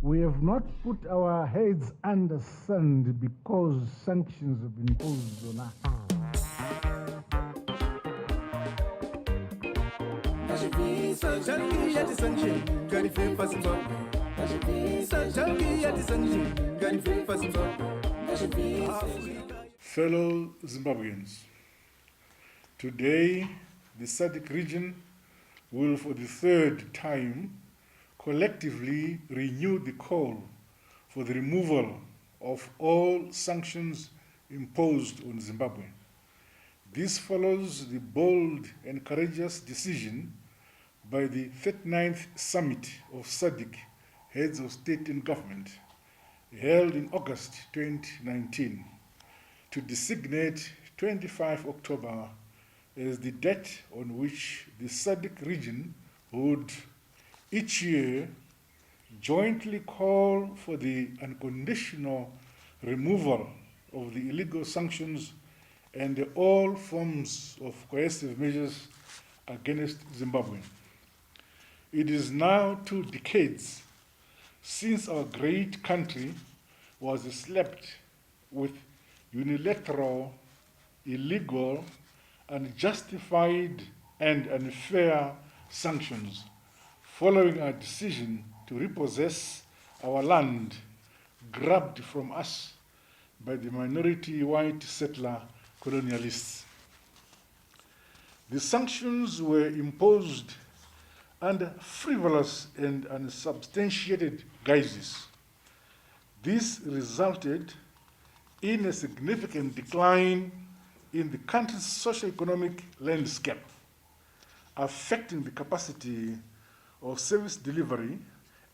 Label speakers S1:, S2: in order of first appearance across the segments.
S1: We have not put our heads under sand because sanctions have been imposed on us.
S2: SADC Anti-Sanctions, got it for Zimbabwe. SADC Anti-Sanctions, got it for Zimbabwe.
S3: Fellow Zimbabweans, today the SADC region will for the third time collectively renew the call for the removal of all sanctions imposed on Zimbabwe. This follows the bold and courageous decision by the 39th Summit of SADC Heads of State and Government, held in August 2019, to designate 25 October as the date on which the SADC region would each year jointly call for the unconditional removal of the illegal sanctions and all forms of coercive measures against Zimbabwe. It is now 2 decades since our great country was slapped with unilateral, illegal, unjustified, and unfair sanctions following our decision to repossess our land grabbed from us by the minority white settler colonialists. The sanctions were imposed under frivolous and unsubstantiated guises. This resulted in a significant decline in the country's socio-economic landscape, affecting the capacity of service delivery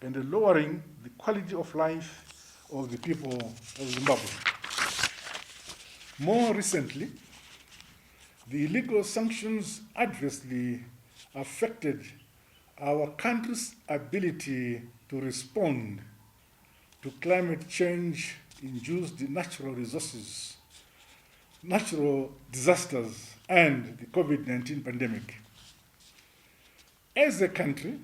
S3: and lowering the quality of life of the people of Zimbabwe. More recently, the illegal sanctions adversely affected our country's ability to respond to climate change-induced natural resources, natural disasters, and the COVID-19 pandemic. As a country,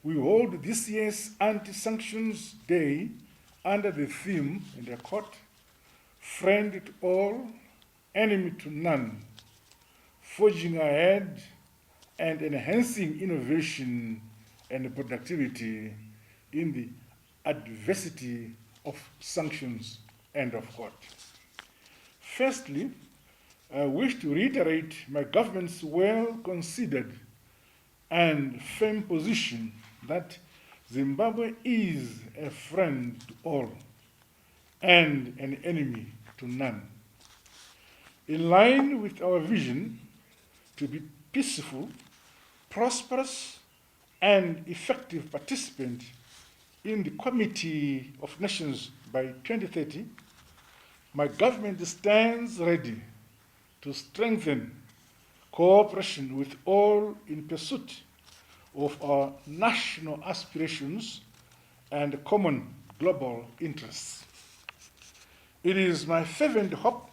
S3: we hold this year's Anti-Sanctions Day under the theme, and I quote, "Friend to all, enemy to none, forging ahead and enhancing innovation and productivity in the adversity of sanctions," end of quote. Firstly, I wish to reiterate my government's well-considered and firm position that Zimbabwe is a friend to all and an enemy to none. In line with our vision to be peaceful, prosperous, and effective participant in the Committee of Nations by 2030, my government stands ready to strengthen cooperation with all in pursuit of our national aspirations and common global interests. It is my fervent hope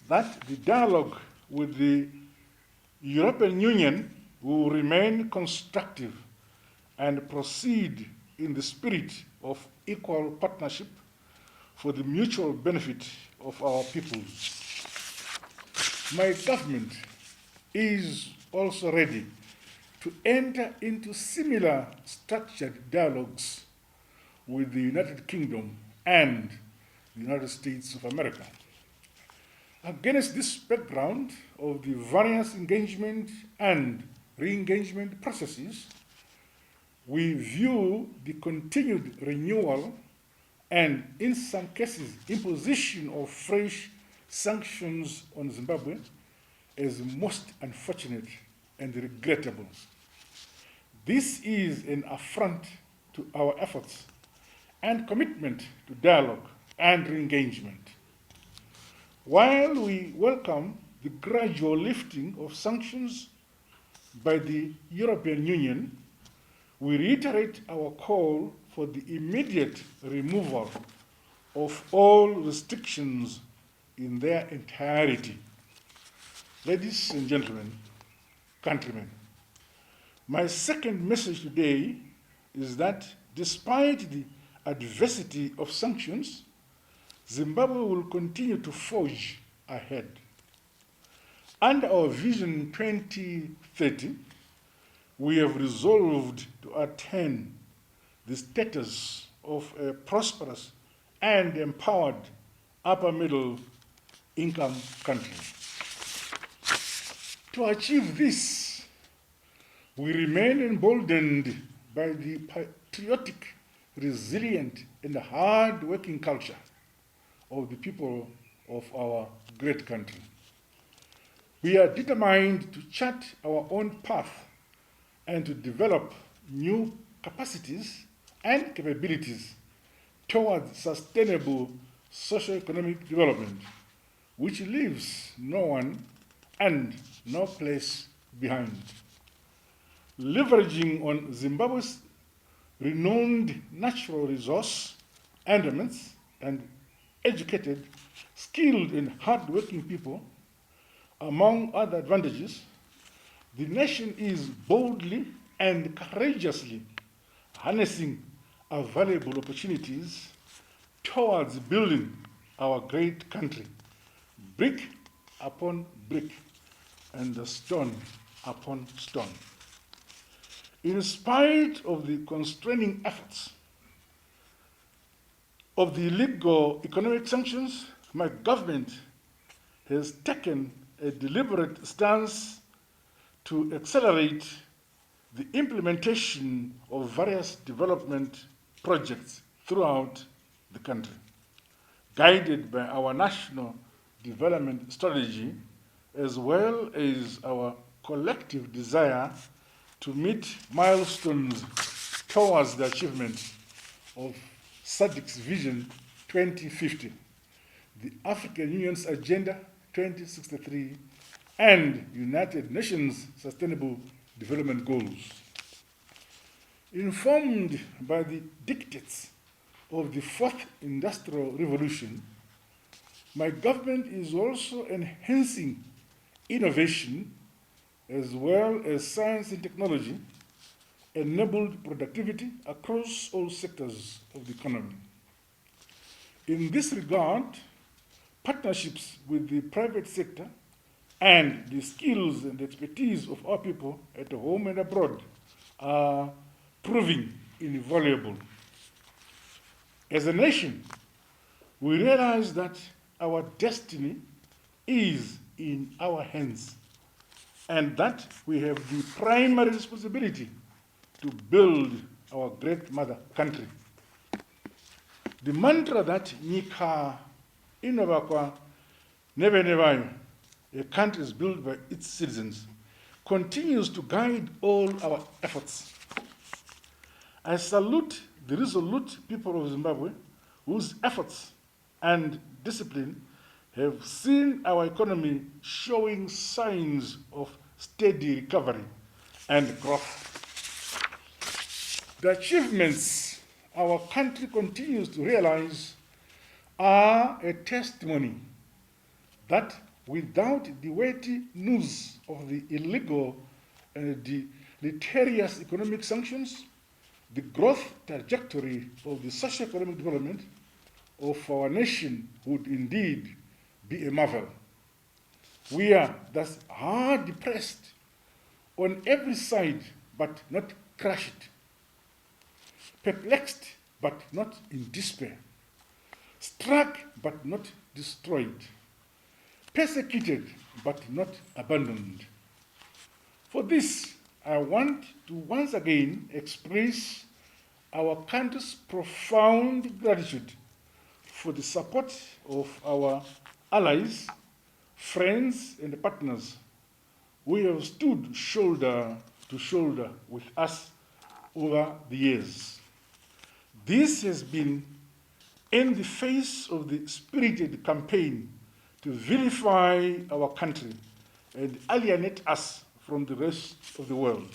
S3: that the dialogue with the European Union will remain constructive and proceed in the spirit of equal partnership for the mutual benefit of our peoples. My government is also ready to enter into similar structured dialogues with the United Kingdom and the United States of America. Against this background of the various engagement and re-engagement processes, we view the continued renewal and, in some cases, imposition of fresh sanctions on Zimbabwe as most unfortunate and regrettable. This is an affront to our efforts and commitment to dialogue and re-engagement. While we welcome the gradual lifting of sanctions by the European Union, we reiterate our call for the immediate removal of all restrictions in their entirety. Ladies and gentlemen, countrymen, my second message today is that despite the adversity of sanctions, Zimbabwe will continue to forge ahead. Under our Vision 2030, we have resolved to attain the status of a prosperous and empowered upper middle income country. To achieve this, we remain emboldened by the patriotic, resilient, and hard-working culture of the people of our great country. We are determined to chart our own path and to develop new capacities and capabilities towards sustainable socio-economic development, which leaves no one and no place behind. Leveraging on Zimbabwe's renowned natural resource endowments and educated, skilled, and hard-working people, among other advantages, the nation is boldly and courageously harnessing available opportunities towards building our great country, brick upon brick and stone upon stone. In spite of the constraining efforts of the illegal economic sanctions, my government has taken a deliberate stance to accelerate the implementation of various development projects throughout the country, guided by our national development strategy, as well as our collective desire to meet milestones towards the achievement of SADC's Vision 2050, the African Union's Agenda 2063, and United Nations Sustainable Development Goals. Informed by the dictates of the Fourth Industrial Revolution, my government is also enhancing innovation as well as science and technology, enabled productivity across all sectors of the economy. In this regard, partnerships with the private sector and the skills and expertise of our people at home and abroad are proving invaluable. As a nation, we realize that our destiny is in our hands and that we have the primary responsibility to build our great mother country. The mantra that nyika inovakwa neve nevayo, a country is built by its citizens, continues to guide all our efforts. I salute the resolute people of Zimbabwe whose efforts and discipline have seen our economy showing signs of steady recovery and growth. The achievements our country continues to realize are a testimony that without the weighty news of the illegal and deleterious economic sanctions, the growth trajectory of the socio-economic development of our nation would indeed be a marvel. We are thus hard pressed on every side, but not crushed, perplexed, but not in despair, struck, but not destroyed, persecuted, but not abandoned. For this, I want to once again express our country's profound gratitude for the support of our allies, friends, and partners who have stood shoulder to shoulder with us over the years. This has been in the face of the spirited campaign to vilify our country and alienate us from the rest of the world.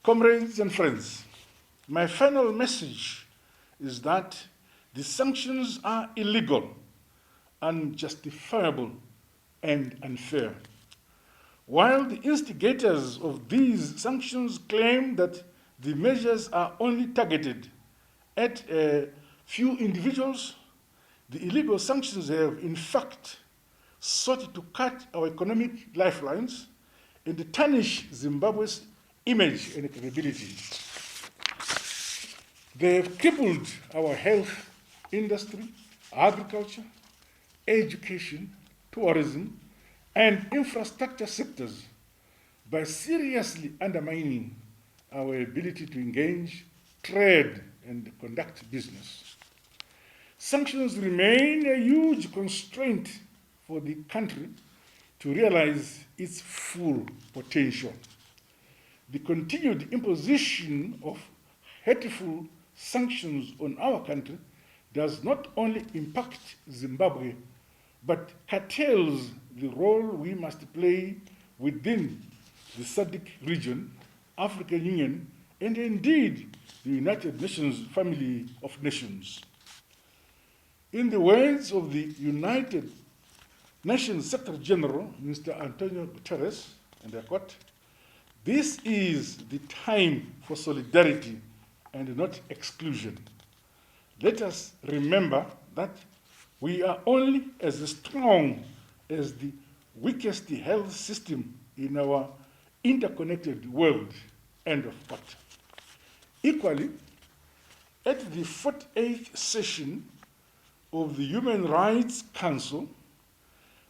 S3: Comrades and friends, my final message is that the sanctions are illegal, unjustifiable, and unfair. While the instigators of these sanctions claim that the measures are only targeted at a few individuals, the illegal sanctions have in fact sought to cut our economic lifelines and to tarnish Zimbabwe's image and credibility. They have crippled our health industry, agriculture, education, tourism, and infrastructure sectors by seriously undermining our ability to engage, trade, and conduct business. Sanctions remain a huge constraint for the country to realize its full potential. The continued imposition of hateful sanctions on our country does not only impact Zimbabwe, but curtails the role we must play within the SADC region, African Union, and indeed the United Nations family of nations. In the words of the United Nations Secretary General, Mr. Antonio Guterres, and I quote, "This is the time for solidarity and not exclusion. Let us remember that we are only as strong as the weakest health system in our interconnected world," end of quote. Equally, at the 48th session of the Human Rights Council,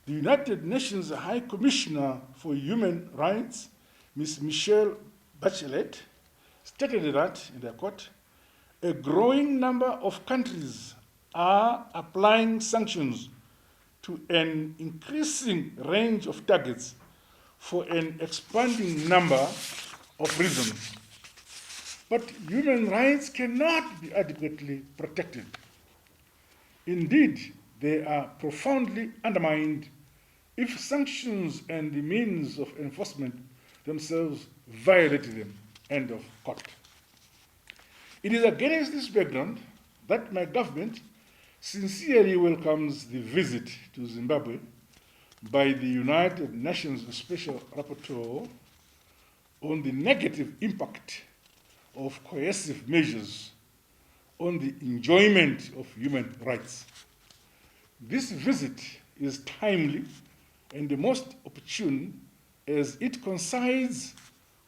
S3: the United Nations High Commissioner for Human Rights, Ms. Michelle Bachelet, stated that, and I quote, "A growing number of countries are applying sanctions to an increasing range of targets for an expanding number of reasons. But human rights cannot be adequately protected. Indeed, they are profoundly undermined if sanctions and the means of enforcement themselves violate them," end of quote. It is against this background that my government sincerely welcomes the visit to Zimbabwe by the United Nations Special Rapporteur on the negative impact of coercive measures on the enjoyment of human rights. This visit is timely and the most opportune as it coincides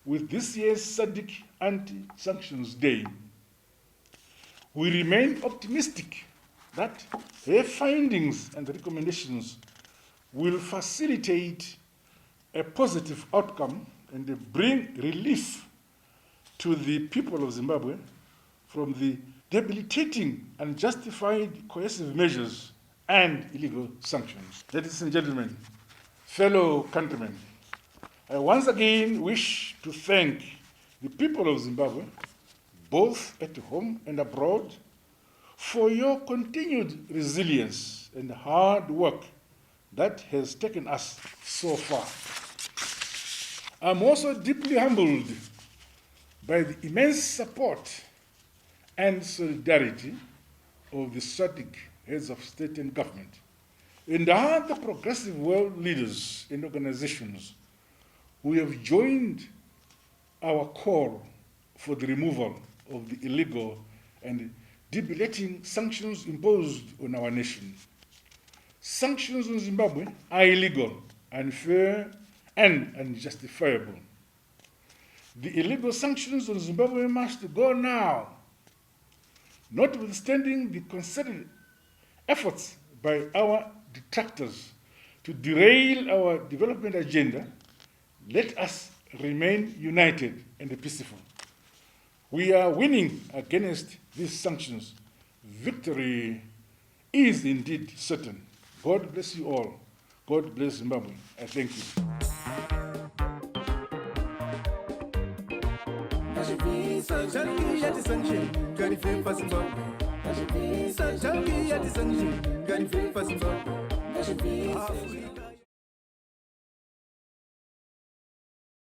S3: with this year's SADC Anti-Sanctions Day. We remain optimistic that their findings and recommendations will facilitate a positive outcome and bring relief to the people of Zimbabwe from the debilitating and justified coercive measures and illegal sanctions. Ladies and gentlemen, fellow countrymen, I once again wish to thank the people of Zimbabwe, both at home and abroad, for your continued resilience and hard work that has taken us so far. I'm also deeply humbled by the immense support and solidarity of the SADC heads of state and government and other progressive world leaders and organizations who have joined our call for the removal of the illegal and debilitating sanctions imposed on our nation. Sanctions on Zimbabwe are illegal, unfair, and unjustifiable. The illegal sanctions on Zimbabwe must go now, notwithstanding the concerted efforts by our detractors to derail our development agenda. Let us remain united and peaceful. We are winning against these sanctions. Victory is indeed certain. God bless you all. God bless Zimbabwe. I thank you.
S2: SADC Anti-Sanctions, got it for Zimbabwe. SADC Anti-Sanctions, got it for Zimbabwe.